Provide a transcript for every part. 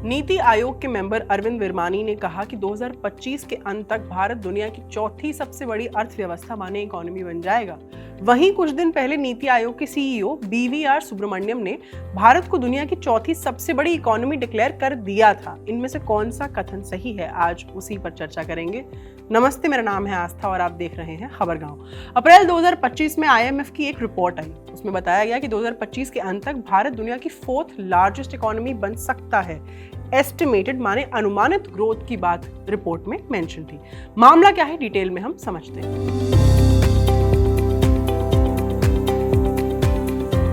नीति आयोग के मेंबर अरविंद विरमानी ने कहा कि 2025 के अंत तक भारत दुनिया की चौथी सबसे बड़ी अर्थव्यवस्था माने इकोनॉमी बन जाएगा। वहीं कुछ दिन पहले नीति आयोग के सीईओ बीवीआर सुब्रमण्यम ने भारत को दुनिया की चौथी सबसे बड़ी इकोनॉमी डिक्लेयर कर दिया था। इनमें से कौन सा कथन सही है, आज उसी पर चर्चा करेंगे। नमस्ते, मेरा नाम है आस्था और आप देख रहे हैं खबरगांव। अप्रैल 2025 में आईएमएफ की एक रिपोर्ट आई। उसमें बताया गया कि 2025 के अंत तक भारत दुनिया की 4th लार्जेस्ट इकोनॉमी बन सकता है। एस्टिमेटेड माने अनुमानित ग्रोथ की बात रिपोर्ट में मेंशन थी। मामला क्या है, डिटेल में हम समझते हैं।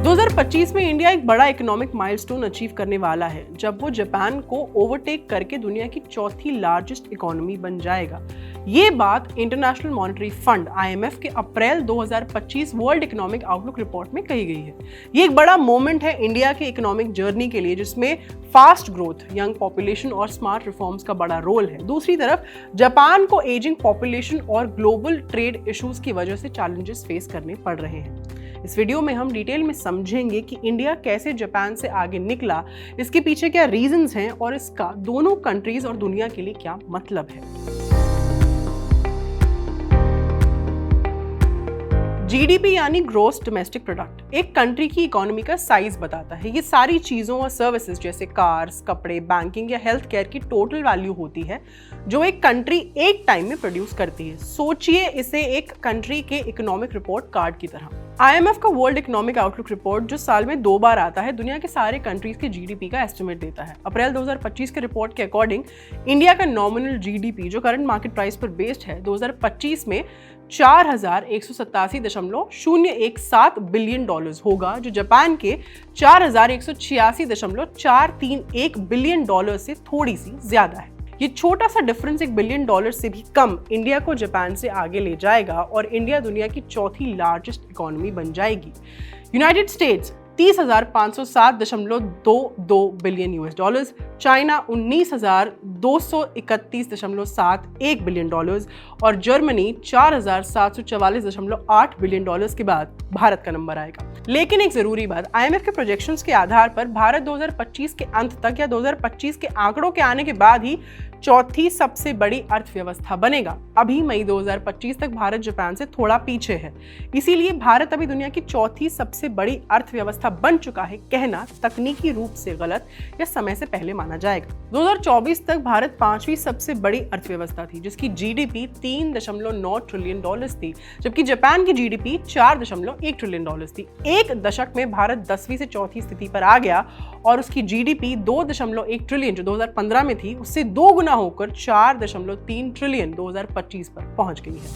2025 में इंडिया एक बड़ा इकोनॉमिक माइलस्टोन अचीव करने वाला है, जब वो जापान को ओवरटेक करके दुनिया की चौथी लार्जेस्ट इकोनॉमी बन जाएगा। ये बात इंटरनेशनल मॉनेटरी फंड आईएमएफ के अप्रैल 2025 वर्ल्ड इकोनॉमिक आउटलुक रिपोर्ट में कही गई है। ये एक बड़ा मोमेंट है इंडिया के इकोनॉमिक जर्नी के लिए, जिसमें फास्ट ग्रोथ, यंग पॉपुलेशन और स्मार्ट रिफॉर्म्स का बड़ा रोल है। दूसरी तरफ जापान को एजिंग पॉपुलेशन और ग्लोबल ट्रेड इश्यूज की वजह से चैलेंजेस फेस करने पड़ रहे हैं। इस वीडियो में हम डिटेल में समझेंगे कि इंडिया कैसे जापान से आगे निकला, इसके पीछे क्या रीजंस हैं और इसका दोनों कंट्रीज और दुनिया के लिए क्या मतलब है। जीडीपी यानी ग्रॉस डोमेस्टिक प्रोडक्ट एक कंट्री की इकोनॉमी का साइज बताता है। ये सारी चीजों और सर्विसेज जैसे कार्स, कपड़े, बैंकिंग या हेल्थ केयर की टोटल वैल्यू होती है जो एक कंट्री एक टाइम में प्रोड्यूस करती है। सोचिए इसे एक कंट्री के इकोनॉमिक रिपोर्ट कार्ड की तरह। आईएमएफ का वर्ल्ड इकोनॉमिक आउटलुक रिपोर्ट, जो साल में 2 बार आता है, दुनिया के सारे कंट्रीज के जीडीपी का एस्टिमेट देता है। अप्रैल 2025 के रिपोर्ट के अकॉर्डिंग इंडिया का नॉमिनल जीडीपी, जो करंट मार्केट प्राइस पर बेस्ड है, 2025 में 4187.017 बिलियन डॉलर्स होगा, जो जापान के 4186.431 बिलियन डॉलर से थोड़ी सी ज्यादा है। ये छोटा सा डिफरेंस $1 बिलियन से भी कम इंडिया को जापान से आगे ले जाएगा और इंडिया दुनिया की चौथी लार्जेस्ट इकोनॉमी बन जाएगी। United states 30,507.22 billion US dollars, China 19,231.71 billion dollars और जर्मनी 4,744.8 बिलियन डॉलर्स के बाद भारत का नंबर आएगा। लेकिन एक जरूरी बात, आईएमएफ के प्रोजेक्शंस के आधार पर भारत 2025 के अंत तक या 2025 के आंकड़ों के आने के बाद ही चौथी सबसे बड़ी अर्थव्यवस्था बनेगा। अभी मई 2025 तक भारत जापान से थोड़ा पीछे है, इसीलिए भारत अभी दुनिया की चौथी सबसे बड़ी अर्थव्यवस्था बन चुका है कहना तकनीकी रूप से गलत या समय से पहले माना जाएगा। 2024 तक भारत 5वीं सबसे बड़ी अर्थव्यवस्था थी, जिसकी जीडीपी $3.9 ट्रिलियन थी, जबकि जापान की जीडीपी $4.1 ट्रिलियन थी। एक दशक में भारत 10वीं से चौथी स्थिति पर आ गया और उसकी जीडीपी $2.1 ट्रिलियन जो 2015 में थी, उससे 2 गुना होकर $4.3 ट्रिलियन 2025 पर पहुंच गई है।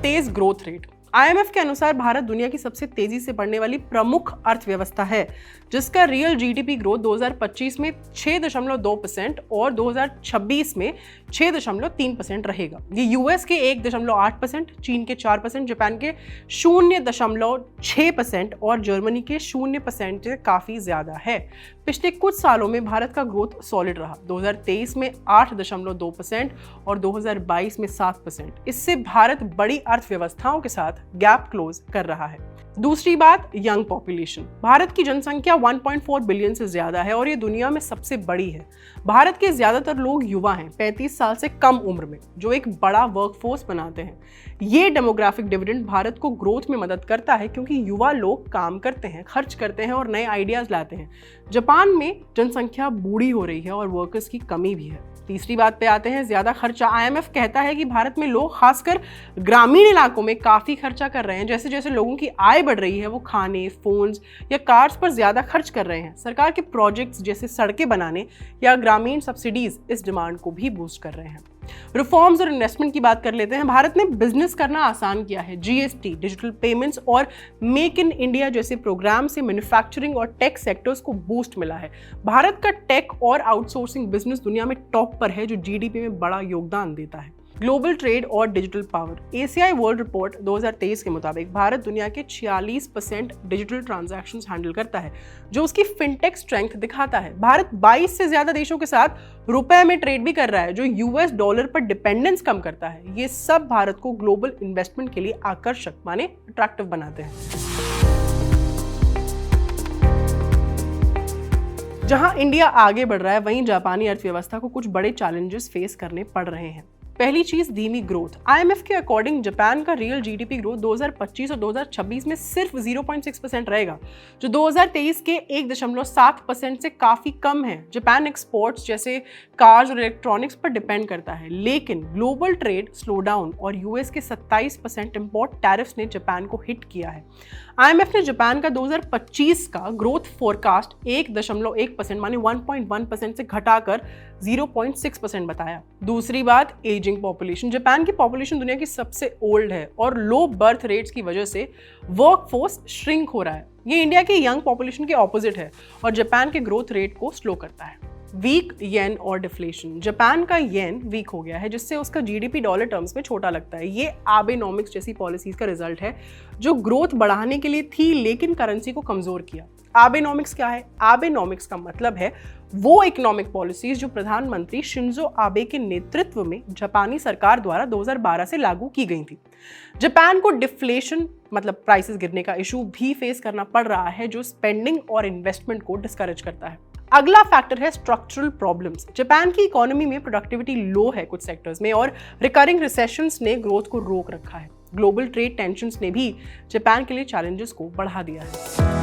तेज ग्रोथ रेट। आईएमएफ के अनुसार भारत दुनिया की सबसे तेजी से बढ़ने वाली प्रमुख अर्थव्यवस्था है, जिसका रियल जीडीपी ग्रोथ 2025 में 6.2% और 2026 में 6.3% रहेगा। ये यूएस के 1.8%, चीन के 4%, जापान के 0.6% और जर्मनी के 0% से काफी ज्यादा है। पिछले कुछ सालों में भारत का ग्रोथ सॉलिड रहा। 2023 में 8.2% और 2022 में 7%। इससे भारत बड़ी अर्थव्यवस्थाओं के साथ गैप क्लोज कर रहा है। दूसरी बात, यंग पॉपुलेशन। भारत की जनसंख्या 1.4 बिलियन से ज्यादा है और ये दुनिया में सबसे बड़ी है। भारत के ज्यादातर लोग युवा हैं, 35 साल से कम उम्र में, जो एक बड़ा वर्कफोर्स बनाते हैं। ये डेमोग्राफिक डिविडेंड भारत को ग्रोथ में मदद करता है, क्योंकि युवा लोग काम करते हैं, खर्च करते हैं और नए आइडियाज लाते हैं। जापान में जनसंख्या बूढ़ी हो रही है और वर्कर्स की कमी भी है। तीसरी बात पे आते हैं, ज्यादा खर्चा। आईएमएफ कहता है कि भारत में लोग खासकर ग्रामीण इलाकों में काफी खर्चा कर रहे हैं। जैसे जैसे लोगों की आय बढ़ रही है, वो खाने, फोन्स या कार्स पर ज्यादा खर्च कर रहे हैं। सरकार के प्रोजेक्ट्स जैसे सड़कें बनाने या ग्रामीण सब्सिडीज इस डिमांड को भी बूस्ट कर रहे हैं। रिफॉर्म्स और इन्वेस्टमेंट की बात कर लेते हैं। भारत ने बिजनेस करना आसान किया है। जीएसटी, डिजिटल पेमेंट्स और मेक इन इंडिया जैसे प्रोग्राम से मैन्युफैक्चरिंग और टेक सेक्टर्स को बूस्ट मिला है। भारत का टेक और आउटसोर्सिंग बिजनेस दुनिया में टॉप पर है, जो जीडीपी में बड़ा योगदान देता है। ग्लोबल ट्रेड और digital power. ACI world report 2023 के मुताबिक भारत दुनिया के 46% डिजिटल ट्रांजैक्शंस हैंडल करता है, जो उसकी फिनटेक स्ट्रेंथ दिखाता है। भारत 22 से ज्यादा देशों के साथ रुपए में ट्रेड भी कर रहा है, जो यूएस डॉलर पर डिपेंडेंस कम करता है। ये सब भारत को ग्लोबल इन्वेस्टमेंट के लिए आकर्षक माने अट्रैक्टिव बनाते हैं। जहां इंडिया आगे बढ़ रहा है, वहीं जापानी अर्थव्यवस्था को कुछ बड़े चैलेंजेस फेस करने पड़ रहे हैं। पहली चीज, धीमी ग्रोथ। आईएमएफ के अकॉर्डिंग जापान का रियल जीडीपी ग्रोथ 2025 और 2026 में सिर्फ 0.6% रहेगा, जो 2023 के 1.7% से काफी कम है। जापान एक्सपोर्ट्स जैसे कार्स और इलेक्ट्रॉनिक्स पर डिपेंड करता है, लेकिन ग्लोबल ट्रेड स्लोडाउन और यूएस के 27% इंपोर्ट टैरिफ्स ने जापान को हिट किया है। आईएमएफ ने जापान का 2025 का ग्रोथ फोरकास्ट 1.1% माने 1.1% से घटाकर 0.6% बताया। दूसरी बात, एजिंग पॉपुलेशन। जापान की पॉपुलेशन दुनिया की सबसे ओल्ड है और लो बर्थ रेट्स की वजह से वर्कफोर्स श्रिंक हो रहा है। ये इंडिया के यंग पॉपुलेशन के ऑपोजिट है और जापान के ग्रोथ रेट को स्लो करता है। वीक येन और डिफ्लेशन। जापान का येन वीक हो गया है, जिससे उसका जीडीपी डॉलर टर्म्स में छोटा लगता है। ये आबेनॉमिक्स जैसी पॉलिसीज का रिजल्ट है, जो ग्रोथ बढ़ाने के लिए थी लेकिन करेंसी को कमजोर किया। आबेनॉमिक्स क्या है? आबेनॉमिक्स का मतलब है वो इकोनॉमिक पॉलिसीज जो प्रधानमंत्री शिंजो आबे के नेतृत्व में जापानी सरकार द्वारा 2012 से लागू की गई थी। जापान को डिफ्लेशन मतलब प्राइसेस गिरने का इशू भी फेस करना पड़ रहा है, जो स्पेंडिंग और इन्वेस्टमेंट को डिस्करेज करता है। अगला फैक्टर है स्ट्रक्चरल प्रॉब्लम्स। जापान की इकोनॉमी में प्रोडक्टिविटी लो है कुछ सेक्टर्स में और रिकरिंग रिसेशंस ने ग्रोथ को रोक रखा है। ग्लोबल ट्रेड टेंशंस ने भी जापान के लिए चैलेंजेस को बढ़ा दिया है।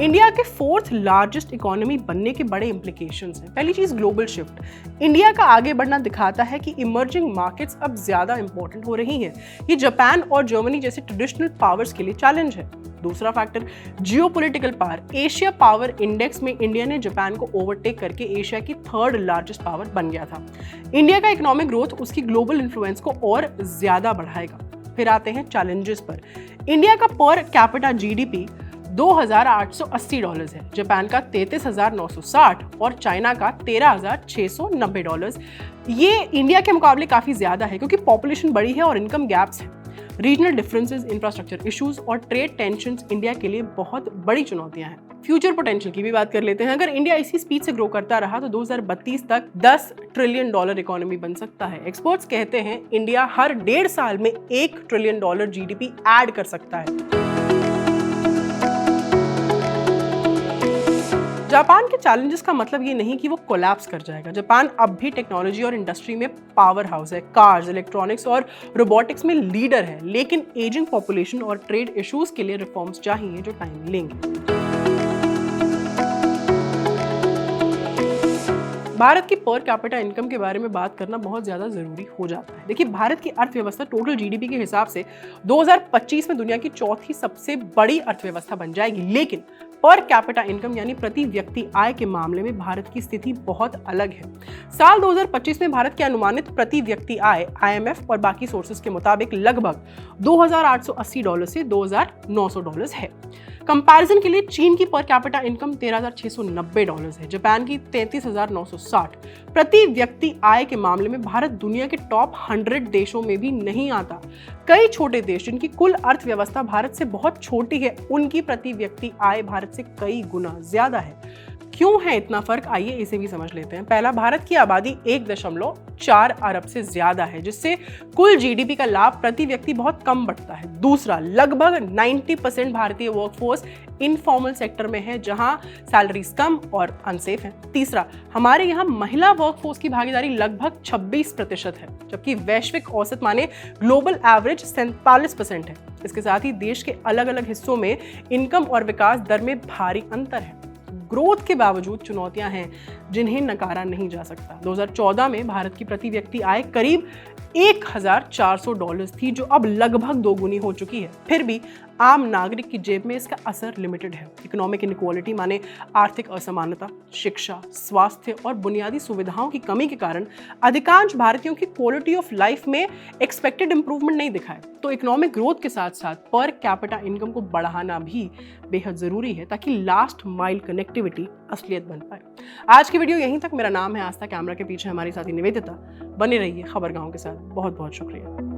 इंडिया के 4th लार्जेस्ट इकोनॉमी बनने के बड़े इंप्लीकेशंस हैं। पहली चीज, ग्लोबल शिफ्ट। इंडिया का आगे बढ़ना दिखाता है कि इमर्जिंग मार्केट्स अब ज्यादा इंपॉर्टेंट हो रही हैं। ये जापान और जर्मनी जैसे ट्रेडिशनल पावर्स के लिए चैलेंज है। दूसरा factor, geopolitical power. Asia power index में इंडिया ने जापान को ओवरटेक करके एशिया की 3rd लार्जेस्ट पावर बन गया था। इंडिया का इकोनॉमिक ग्रोथ उसकी ग्लोबल इन्फ्लुएंस को और ज्यादा बढ़ाएगा। फिर आते हैं चैलेंजेस पर। इंडिया का पर कैपिटा जीडीपी $2,880 है, जापान का $33,960 और चाइना का $13,690। ये इंडिया के मुकाबले काफी ज्यादा है क्योंकि पॉपुलेशन बड़ी है और इनकम गैप्स है। रीजनल डिफरेंसेस, इंफ्रास्ट्रक्चर इश्यूज और ट्रेड टेंशंस इंडिया के लिए बहुत बड़ी चुनौतियां हैं। फ्यूचर पोटेंशियल की भी बात कर लेते हैं। अगर इंडिया इसी स्पीड से ग्रो करता रहा तो 2032 तक $10 ट्रिलियन इकोनॉमी बन सकता है। एक्सपर्ट्स कहते हैं इंडिया हर 1.5 साल में $1 ट्रिलियन जीडीपी ऐड कर सकता है। जापान के चैलेंजेस का मतलब ये नहीं कि वो कोलैप्स कर जाएगा। जापान अब भी टेक्नोलॉजी और इंडस्ट्री में पावर हाउस है, कार्स, इलेक्ट्रॉनिक्स और रोबोटिक्स में लीडर है, लेकिन एजिंग पॉपुलेशन और ट्रेड इश्यूज के लिए रिफॉर्म्स चाहिए जो टाइम लेंगे। भारत की पर कैपिटा इनकम के बारे में बात करना बहुत ज्यादा जरूरी हो जाता है। देखिए, भारत की अर्थव्यवस्था टोटल जीडीपी के हिसाब से 2025 में दुनिया की 4थी सबसे बड़ी अर्थव्यवस्था बन जाएगी, लेकिन पर कैपिटा इनकम यानी प्रति व्यक्ति आय के मामले में भारत की स्थिति बहुत अलग है। साल 2025 में भारत की अनुमानित प्रति व्यक्ति आय आईएमएफ और बाकी सोर्सेज के मुताबिक लगभग $2,880 से $2,900 है। कंपैरिजन के लिए चीन की पर कैपिटा इनकम $13,690 है, जापान की $33,960। प्रति व्यक्ति आय के मामले में भारत दुनिया के टॉप 100 देशों में भी नहीं आता। कई छोटे देश जिनकी कुल अर्थव्यवस्था भारत से बहुत छोटी है, उनकी प्रति व्यक्ति आय भारत से कई गुना ज्यादा है। क्यों है इतना फर्क? आइए इसे भी समझ लेते हैं। पहला, भारत की आबादी 1.4 अरब से ज्यादा है, जिससे कुल जीडीपी का लाभ प्रति व्यक्ति बहुत कम बढ़ता है। दूसरा, लगभग 90% भारतीय वर्कफोर्स इनफॉर्मल सेक्टर में है, जहां सैलरीज कम और अनसेफ है। तीसरा, हमारे यहाँ महिला वर्कफोर्स की भागीदारी लगभग 26% है, जबकि वैश्विक औसत माने ग्लोबल एवरेज 47% है। इसके साथ ही देश के अलग अलग हिस्सों में इनकम और विकास दर में भारी अंतर है। ग्रोथ के बावजूद चुनौतियां हैं जिन्हें नकारा नहीं जा सकता। 2014 में भारत की प्रति व्यक्ति आय करीब $1,400 थी, जो अब लगभग दोगुनी हो चुकी है। फिर भी आम नागरिक की जेब में इसका असर लिमिटेड है। इकोनॉमिक इनइक्वालिटी माने आर्थिक असमानता, शिक्षा, स्वास्थ्य और बुनियादी सुविधाओं की कमी के कारण अधिकांश भारतीयों की क्वालिटी ऑफ लाइफ में एक्सपेक्टेड इंप्रूवमेंट नहीं दिखा है। तो इकोनॉमिक ग्रोथ के साथ साथ पर कैपिटा इनकम को बढ़ाना भी बेहद जरूरी है, ताकि लास्ट माइल कनेक्टिविटी असलियत बन पाए। आज की वीडियो यहीं तक। मेरा नाम है आस्था, कैमरा के पीछे हमारी साथी निवेदिता। बने रहिए खबरगांव के साथ। बहुत बहुत शुक्रिया।